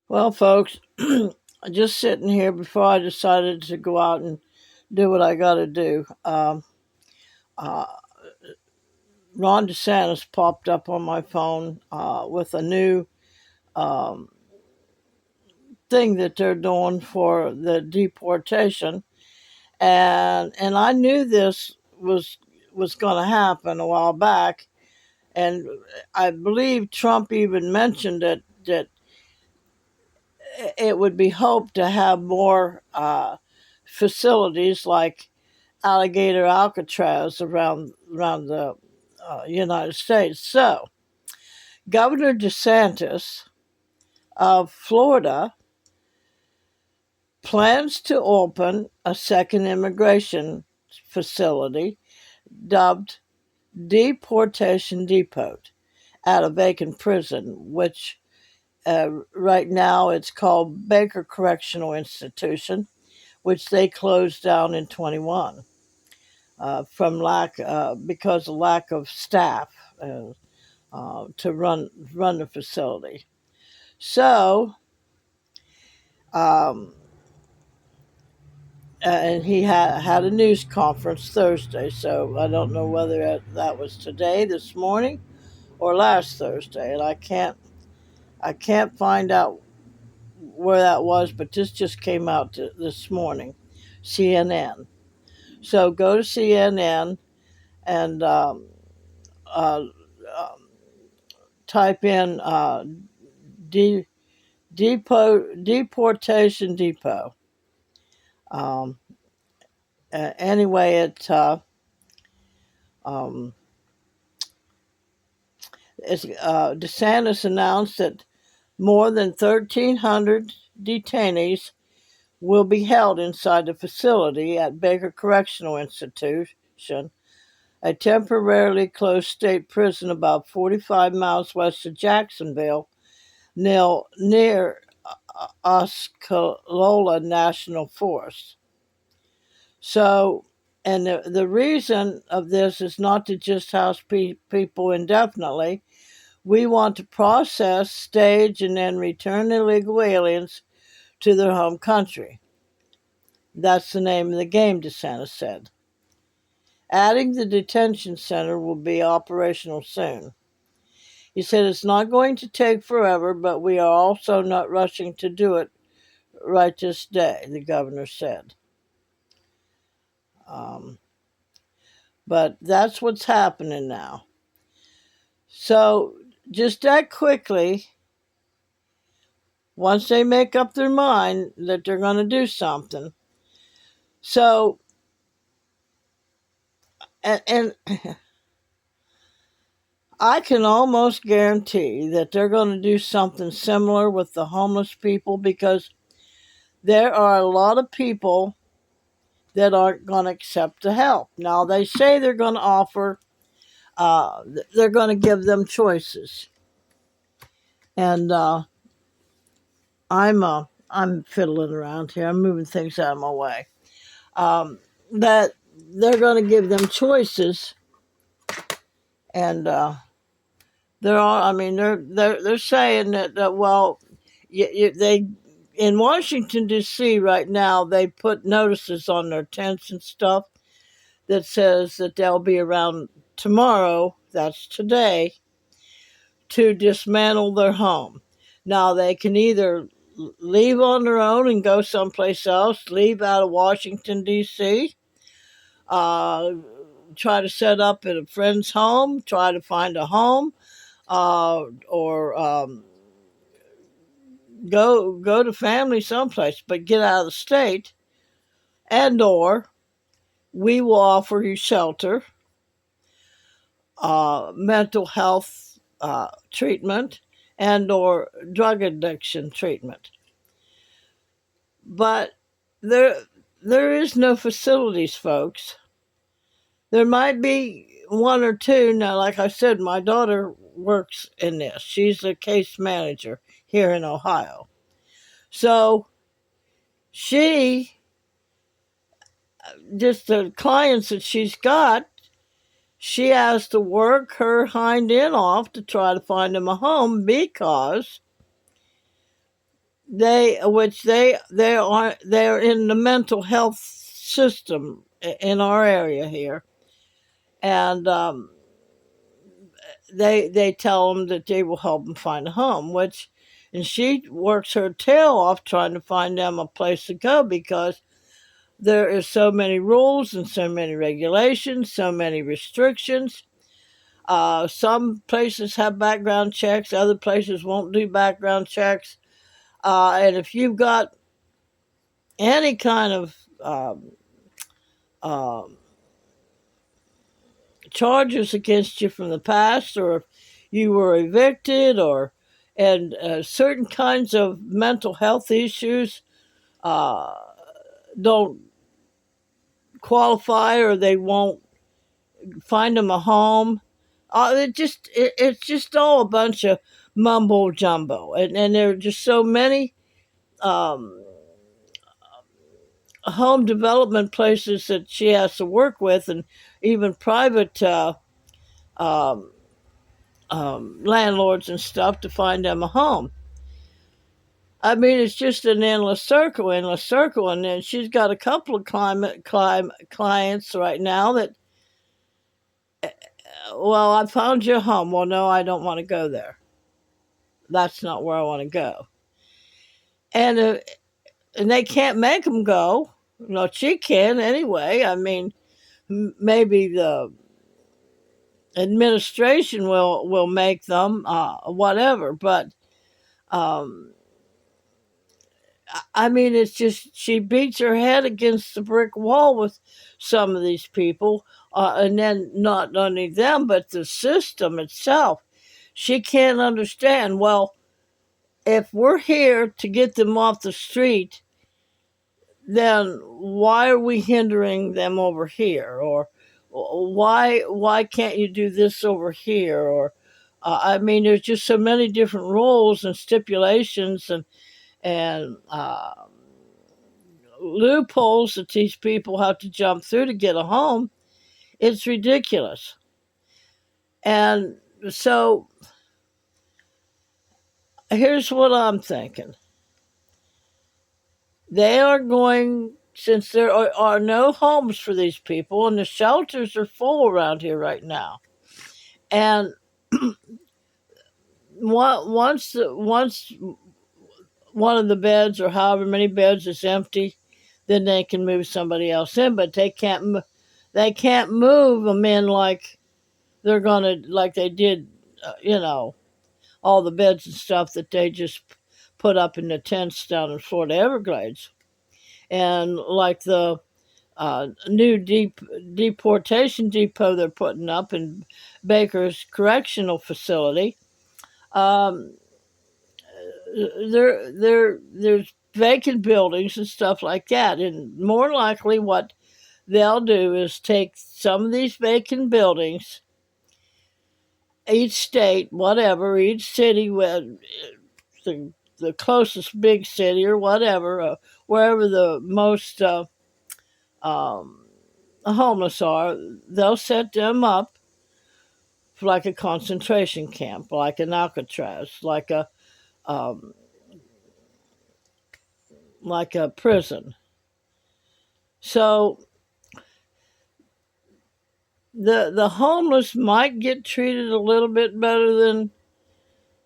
Well, folks, just sitting here before I decided to go out and do what I got to do. Uh, Ron DeSantis popped up on my phone with a new um, thing that they're doing for the deportation, and I knew this was going to happen a while back, and I believe Trump even mentioned that it would be hoped to have more facilities like alligator Alcatraz around the United States. So Governor DeSantis of Florida plans to open a second immigration facility dubbed Deportation Depot at a vacant prison, which right now it's called Baker Correctional Institution, which they closed down in 21 from lack because of lack of staff to run the facility. So, um, and he had a news conference Thursday. So I don't know whether that was today, this morning, or last Thursday, and I can't find out where that was, but this just came out this morning, CNN. So go to CNN and uh, um, type in de- deportation depot. Um, anyway, um, DeSantis announced that more than 1,300 detainees will be held inside the facility at Baker Correctional Institution, a temporarily closed state prison about 45 miles west of Jacksonville, near Osceola National Forest. So, and the reason of this is not to just house people indefinitely. We want to process, stage, and then return illegal aliens to their home country. That's the name of the game, DeSantis said. Adding the detention center will be operational soon. He said it's not going to take forever, but we are also not rushing to do it right this day, the governor said. Um, but that's what's happening now. So, just that quickly, once they make up their mind that they're going to do something. So, and I can almost guarantee that they're going to do something similar with the homeless people because there are a lot of people that aren't going to accept the help. Now, they say they're going to offer, they're going to give them choices. And I'm fiddling around here. I'm moving things out of my way. That they're going to give them choices, and there are. I mean, they're saying that well, they in Washington D.C. right now they put notices on their tents and stuff that says that they'll be around tomorrow. That's today to dismantle their home. Now they can either leave on their own and go someplace else, leave out of Washington D.C. Uh, Try to set up at a friend's home, try to find a home, or go to family someplace, but get out of the state, and or we will offer you shelter, mental health treatment, and or drug addiction treatment. But there there is no facilities, folks. There might be one or two. Now, like I said, my daughter works in this. She's a case manager here in Ohio. So she, just the clients that she's got, she has to work her hind end off to try to find them a home because they're in the mental health system in our area here, and they tell them that they will help them find a home, and she works her tail off trying to find them a place to go because there is so many rules and so many regulations, so many restrictions. Some places have background checks, other places won't do background checks. And if you've got any kind of um, charges against you from the past, or if you were evicted, and certain kinds of mental health issues uh, don't qualify, or they won't find them a home. It's just all a bunch of mumbo jumbo, and there are just so many um, home development places that she has to work with, and even private um, landlords and stuff to find them a home. I mean, it's just an endless circle, and then she's got a couple of clients right now that, well, I found your home. Well, no, I don't want to go there. That's not where I want to go. And uh, and they can't make them go. No, she can anyway. I mean, maybe the administration will make them, whatever. But um, I mean, it's just she beats her head against the brick wall with some of these people, and then not only them, but the system itself. She can't understand. Well, if we're here to get them off the street, then why are we hindering them over here? Or why can't you do this over here? Or I mean, there's just so many different rules and stipulations and loopholes that these people have to jump through to get a home. It's ridiculous. And so here's what I'm thinking. They are going, since there are no homes for these people, and the shelters are full around here right now. And once one of the beds or however many beds is empty, then they can move somebody else in. But they can't move them in like they're gonna, like they did, all the beds and stuff that they just put up in the tents down in Florida Everglades, and like the new deportation depot they're putting up in Baker's Correctional Facility. Um, there's vacant buildings and stuff like that, and more likely what they'll do is take some of these vacant buildings, each state, whatever, each city, the closest big city or whatever, wherever the most um, homeless are, they'll set them up like a concentration camp, like an Alcatraz, um, like a prison. So the homeless might get treated a little bit better than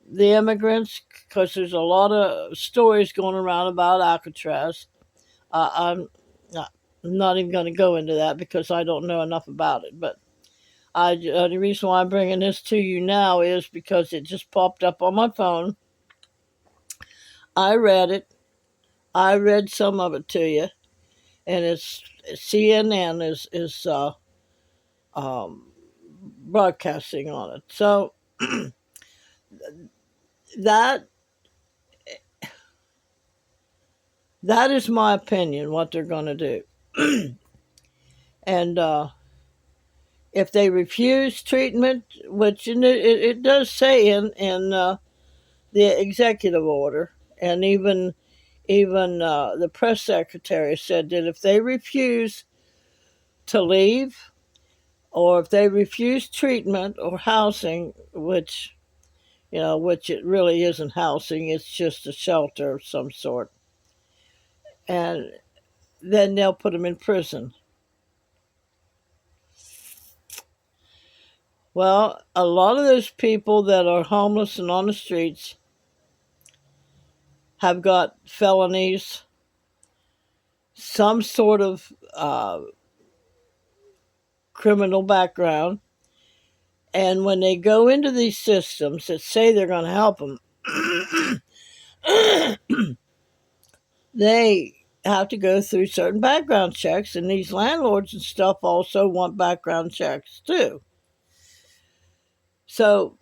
the immigrants, because there's a lot of stories going around about Alcatraz. I'm not even going to go into that because I don't know enough about it. But the reason why I'm bringing this to you now is because it just popped up on my phone. I read it. I read some of it to you, and it's CNN is um, broadcasting on it. So that that is my opinion. What they're going to do, and if they refuse treatment, which it does say in the executive order, and even the press secretary said that if they refuse to leave, or if they refuse treatment or housing, which which it really isn't housing, it's just a shelter of some sort. And then they'll put them in prison. Well, a lot of those people that are homeless and on the streets have got felonies, some sort of criminal background. And when they go into these systems that say they're going to help them, they have to go through certain background checks, and these landlords and stuff also want background checks too. So,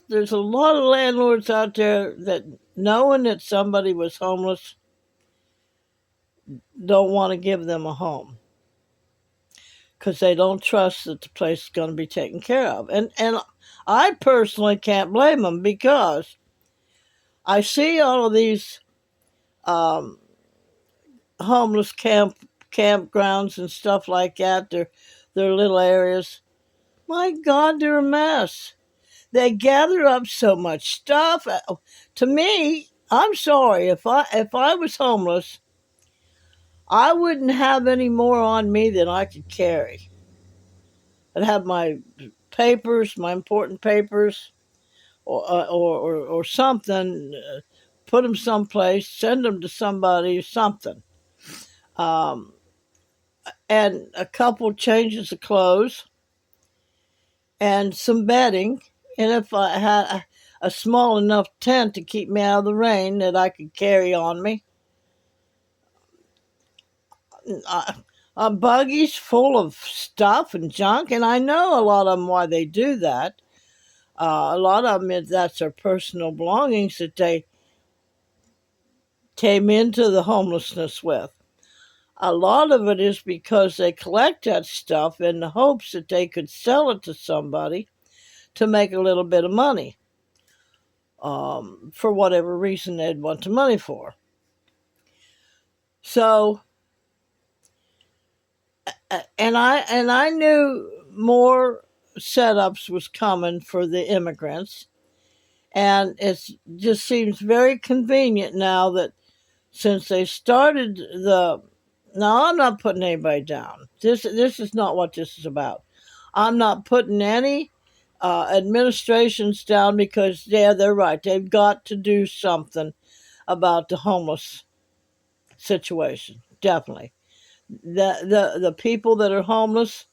there's a lot of landlords out there that, knowing that somebody was homeless, don't want to give them a home because they don't trust that the place is going to be taken care of. And I personally can't blame them, because I see all of these homeless campgrounds and stuff like that. They're little areas. My God, they're a mess. They gather up so much stuff. To me, I'm sorry, if I was homeless, I wouldn't have any more on me than I could carry. I'd have my papers, my important papers, or something. Put them someplace, send them to somebody, or something. Um, and a couple changes of clothes and some bedding. And if I had a small enough tent to keep me out of the rain that I could carry on me, buggies full of stuff and junk. And I know a lot of them why they do that. A lot of them, that's their personal belongings that they came into the homelessness with. A lot of it is because they collect that stuff in the hopes that they could sell it to somebody to make a little bit of money, for whatever reason they'd want the money for. So, and I knew more setups was coming for the immigrants, and it just seems very convenient now that since they started the. Now, I'm not putting anybody down. This is not what this is about. I'm not putting any administrations down, because, yeah, they're right. They've got to do something about the homeless situation. Definitely. The people that are homeless,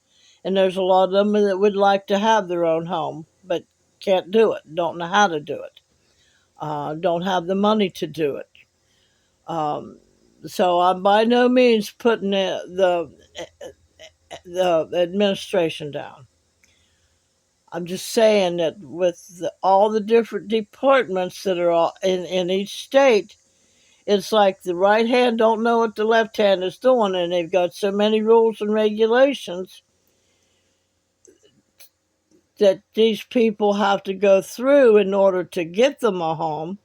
and there's a lot of them that would like to have their own home, but can't do it, don't know how to do it, don't have the money to do it. So I'm by no means putting the administration down. I'm just saying that with all the different departments that are all in each state, it's like the right hand don't know what the left hand is doing, and they've got so many rules and regulations that these people have to go through in order to get them a home.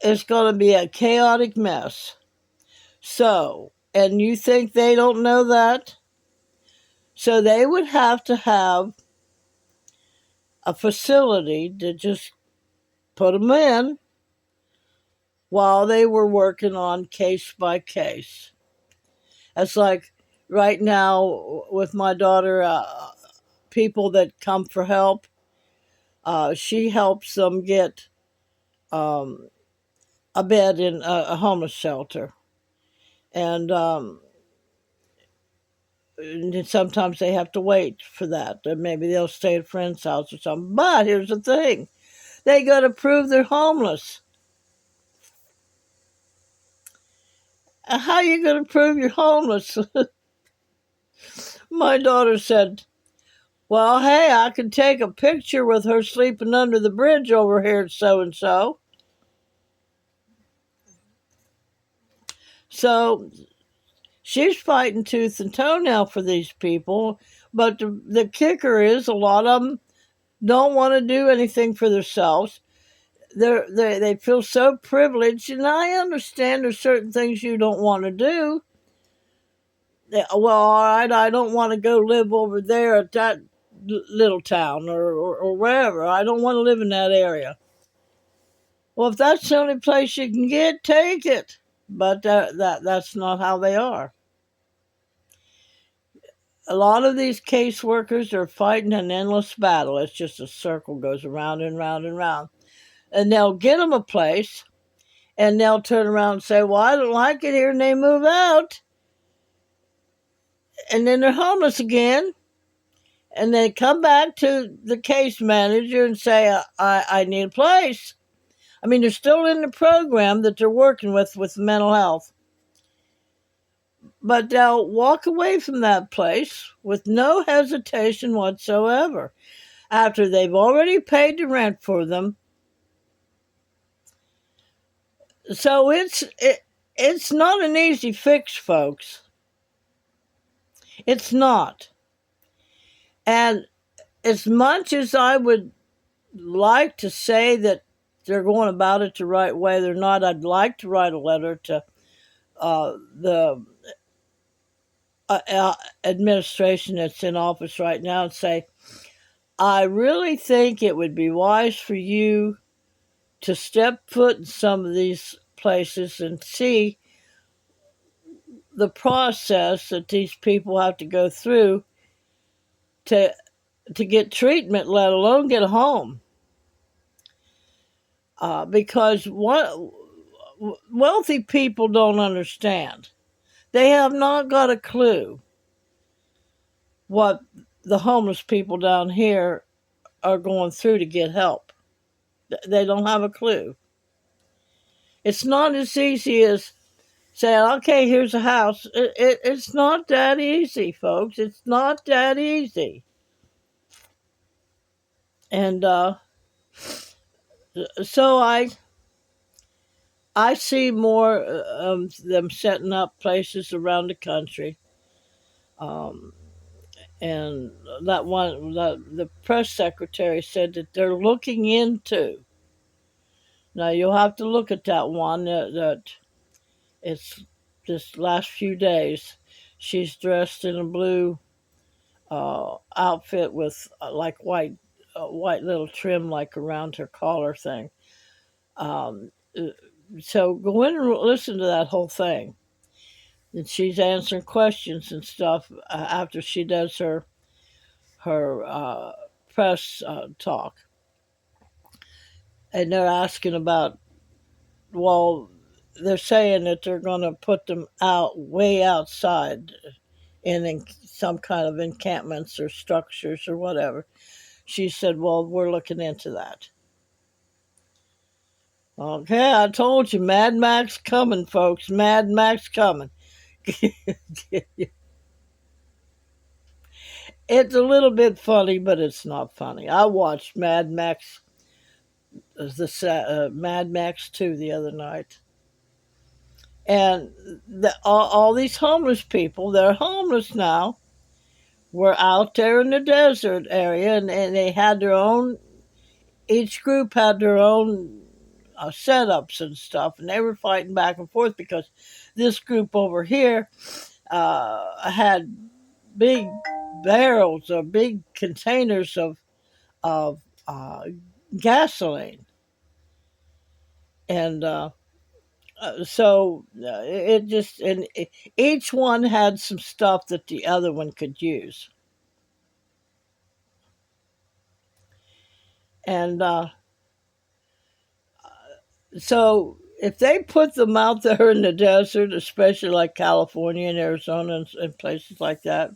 It's going to be a chaotic mess. So, and you think they don't know that? So they would have to have a facility to just put them in while they were working on case by case. It's like right now with my daughter, people that come for help, she helps them get a bed in a homeless shelter. And sometimes they have to wait for that. Maybe they'll stay at a friend's house or something. But here's the thing. They got to prove they're homeless. How are you going to prove you're homeless? My daughter said, well, hey, I could take a picture with her sleeping under the bridge over here at so-and-so. So she's fighting tooth and toenail for these people. But the kicker is a lot of them don't want to do anything for themselves. They feel so privileged, and I understand there's certain things you don't want to do. Well, all right, I don't want to go live over there at that little town or wherever. I don't want to live in that area. Well, if that's the only place you can get, take it. But that's not how they are. A lot of these caseworkers are fighting an endless battle. It's just a circle goes around and round and round. And they'll get them a place, and they'll turn around and say, well, I don't like it here, and they move out. And then they're homeless again. And they come back to the case manager and say, I need a place. I mean, they're still in the program that they're working with mental health. But they'll walk away from that place with no hesitation whatsoever after they've already paid the rent for them. So it's not an easy fix, folks. It's not. And as much as I would like to say that they're going about it the right way, they're not. I'd like to write a letter to the administration that's in office right now and say, I really think it would be wise for you to step foot in some of these places and see the process that these people have to go through to get treatment, let alone get a home. Because wealthy people don't understand. They have not got a clue what the homeless people down here are going through to get help. They don't have a clue. It's not as easy as saying, okay, here's a house. It's not that easy, folks. It's not that easy. And so I see more them setting up places around the country. And the press secretary said that they're looking into. Now you'll have to look at that one that it's this last few days. She's dressed in a blue outfit with like white little trim like around her collar thing. Um, so go in and listen to that whole thing. And she's answering questions and stuff after she does her press talk, and they're asking about. Well, they're saying that they're going to put them out way outside in some kind of encampments or structures or whatever. She said, well, we're looking into that. Okay, I told you, Mad Max coming, folks. Mad Max coming. It's a little bit funny, but it's not funny. I watched Mad Max 2 the other night. And all these homeless people, they're homeless now, were out there in the desert area, and they had their own, each group had their own setups and stuff, and they were fighting back and forth because this group over here had big barrels or big containers of gasoline, and it just and each one had some stuff that the other one could use, and so if they put them out there in the desert, especially like California and Arizona and places like that,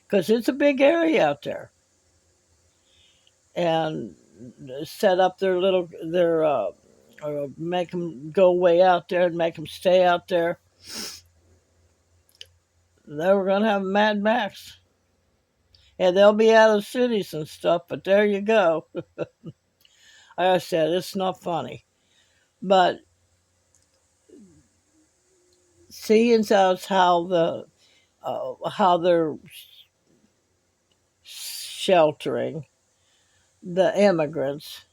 because it's a big area out there, and set up or make them go way out there and make them stay out there, they were going to have Mad Max. And they'll be out of cities and stuff, but there you go. Like I said, it's not funny. But seeing as how they're sheltering the immigrants,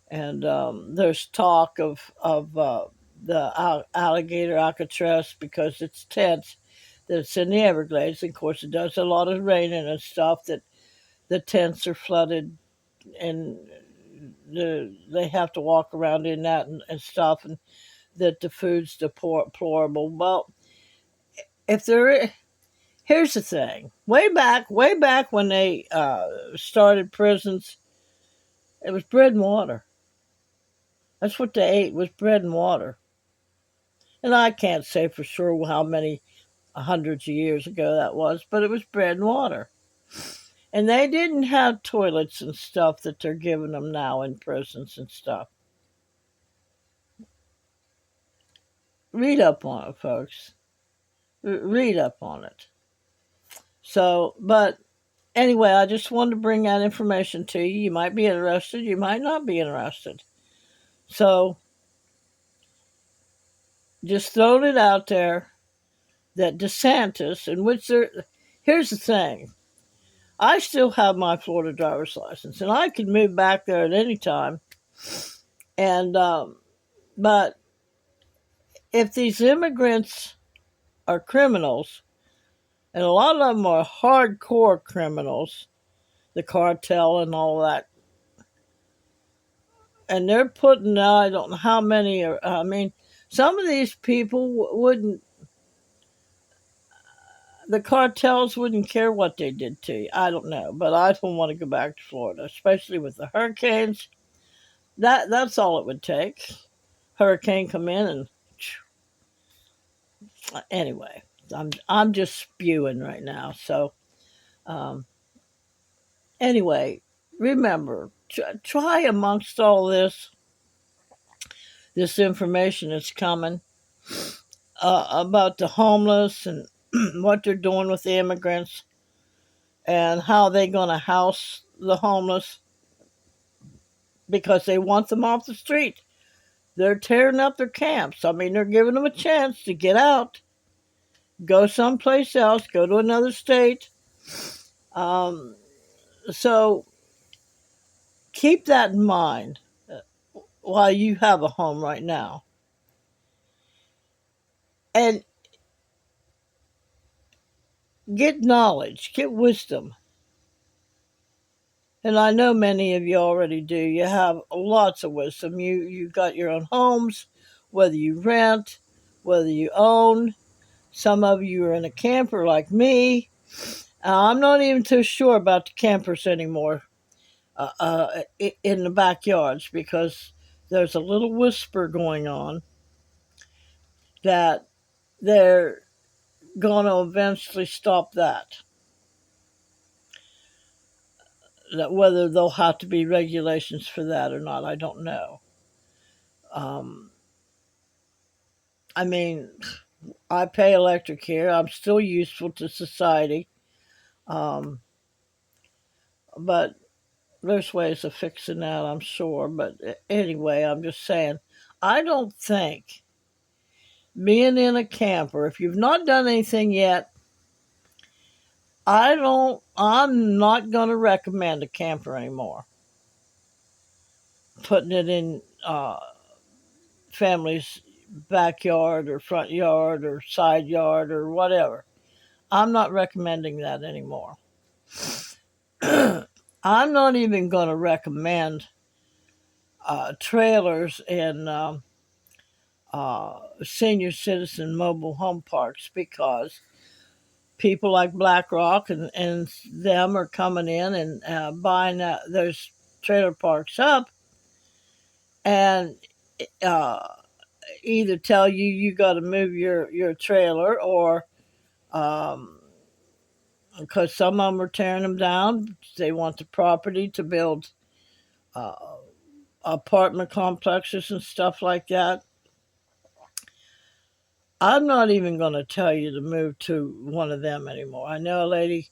and there's talk of the alligator Alcatraz because it's tense. that's in the Everglades. Of course, it does a lot of raining and stuff that the tents are flooded and they have to walk around in that and stuff, and that the food's deplorable. Well, if there, here's the thing: way back when they started prisons, it was bread and water. That's what they ate, was bread and water. And I can't say for sure how many hundreds of years ago that was, but it was bread and water. And they didn't have toilets and stuff that they're giving them now in prisons and stuff. Read up on it, folks. Read up on it. So, but anyway, I just wanted to bring that information to you. You might be interested, you might not be interested. So, just throwing it out there that DeSantis, in which there, here's the thing. I still have my Florida driver's license, and I could move back there at any time. And but if these immigrants are criminals, and a lot of them are hardcore criminals, the cartel and all that, and they're putting, I don't know how many are, I mean, some of these people wouldn't, the cartels wouldn't care what they did to you. I don't know, but I don't want to go back to Florida, especially with the hurricanes. That's all it would take. Hurricane come in and anyway, I'm just spewing right now. So um, anyway, remember, try amongst all this information that's coming about the homeless and what they're doing with the immigrants and how they're going to house the homeless because they want them off the street. They're tearing up their camps. I mean, they're giving them a chance to get out, go someplace else, go to another state. So keep that in mind while you have a home right now. And get knowledge, get wisdom. And I know many of you already do. You have lots of wisdom. You got your own homes, whether you rent, whether you own. Some of you are in a camper like me. I'm not even too sure about the campers anymore in the backyards because there's a little whisper going on that they're going to eventually stop that. That whether there'll have to be regulations for that or not, I don't know. I mean, I pay electric here. I'm still useful to society. Um, but there's ways of fixing that, I'm sure. But anyway, I'm just saying, I don't think being in a camper, if you've not done anything yet, I'm not going to recommend a camper anymore. Putting it in family's backyard or front yard or side yard or whatever. I'm not recommending that anymore. I'm not even going to recommend trailers in senior citizen mobile home parks because people like BlackRock and them are coming in and buying those trailer parks up and either tell you got to move your trailer or because some of them are tearing them down. They want the property to build uh, apartment complexes and stuff like that. I'm not even going to tell you to move to one of them anymore. I know a lady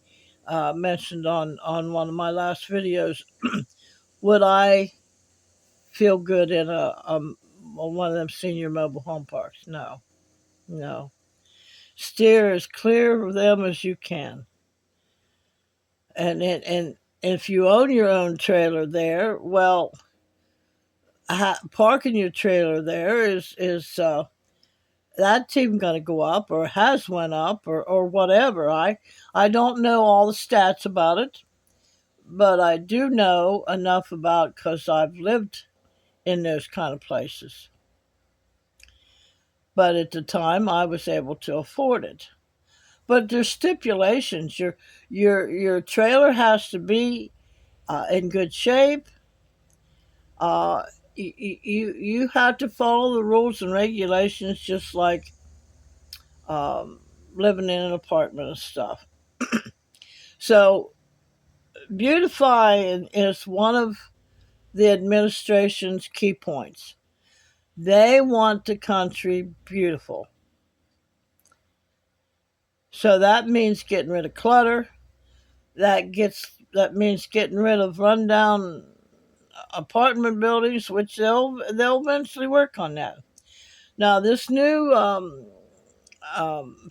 mentioned on one of my last videos, would I feel good in one of them senior mobile home parks? No, no. Steer as clear of them as you can. And if you own your own trailer there, well, parking your trailer there is That's even going to go up or has went up or whatever. I don't know all the stats about it, but I do know enough about because I've lived in those kind of places. But at the time, I was able to afford it. But there's stipulations. Your trailer has to be in good shape. Uh, you have to follow the rules and regulations, just like um, living in an apartment and stuff. So beautifying is one of the administration's key points. They want the country beautiful. So that means getting rid of clutter. That means getting rid of rundown apartment buildings, which they'll eventually work on that. Now this new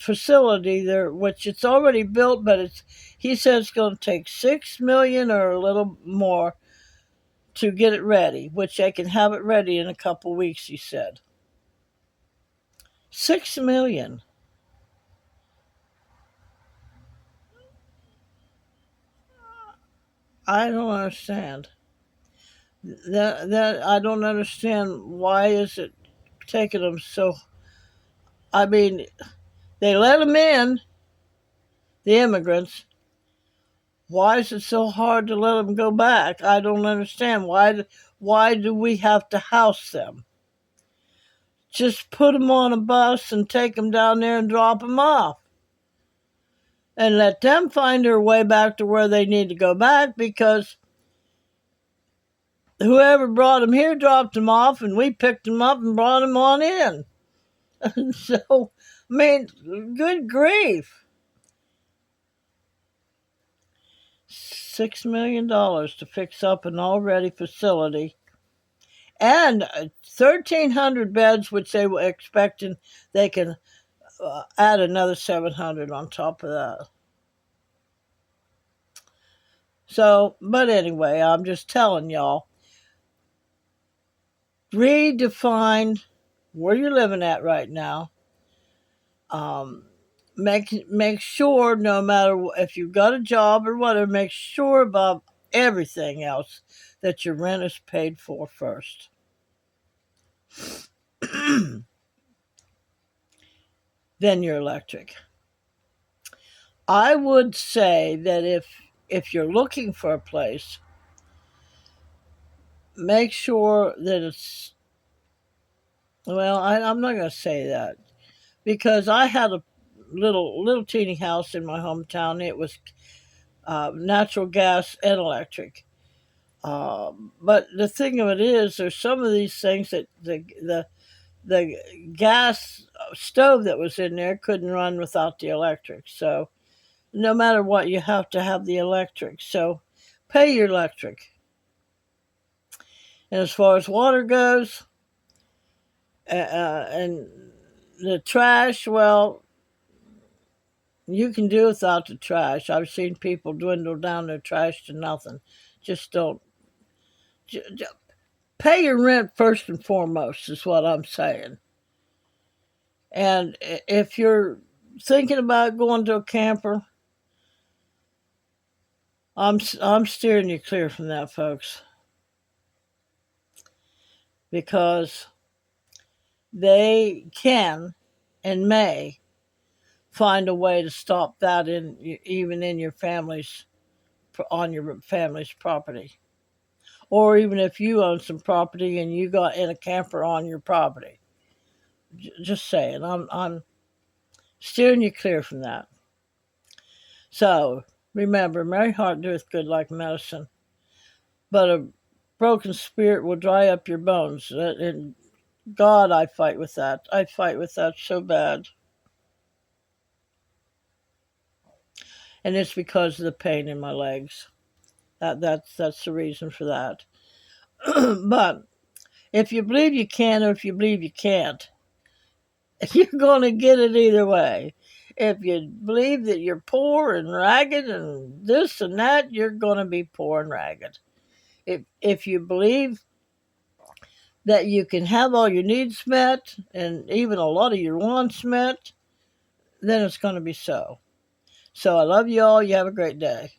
facility there, which it's already built, but he says it's going to take 6 million or a little more to get it ready, which they can have it ready in a couple weeks. He said 6 million. I don't understand that. I don't understand why is it taking them so. I mean, they let them in, the immigrants. Why is it so hard to let them go back? I don't understand. Why do we have to house them? Just put them on a bus and take them down there and drop them off. And let them find their way back to where they need to go back, because whoever brought them here dropped them off and we picked them up and brought them on in. So, I mean, good grief. $6 million to fix up an already facility, and 1,300 beds, which they were expecting they can add another 700 on top of that. So, but anyway, I'm just telling y'all, redefine where you're living at right now. Make sure, no matter if you've got a job or whatever, make sure above everything else that your rent is paid for first. Then your electric. I would say that if you're looking for a place, make sure that it's, well, I'm not going to say that, because I had a little teeny house in my hometown. It was natural gas and electric. But the thing of it is, there's some of these things that the gas stove that was in there couldn't run without the electric. So no matter what, you have to have the electric. So pay your electric. And as far as water goes, and the trash, well, you can do without the trash. I've seen people dwindle down their trash to nothing. Just don't. Pay your rent first and foremost, is what I'm saying. And if you're thinking about going to a camper, I'm steering you clear from that, folks, because they can and may find a way to stop that even in your family's on your family's property, or even if you own some property and you got in a camper on your property. Just saying, I'm steering you clear from that. So remember, merry heart doeth good like medicine, but a broken spirit will dry up your bones. And God, I fight with that. I fight with that so bad. And it's because of the pain in my legs. That's the reason for that. But if you believe you can, or if you believe you can't, you're going to get it either way. If you believe that you're poor and ragged and this and that, you're going to be poor and ragged. If you believe that you can have all your needs met and even a lot of your wants met, then it's going to be so. So I love you all. You have a great day.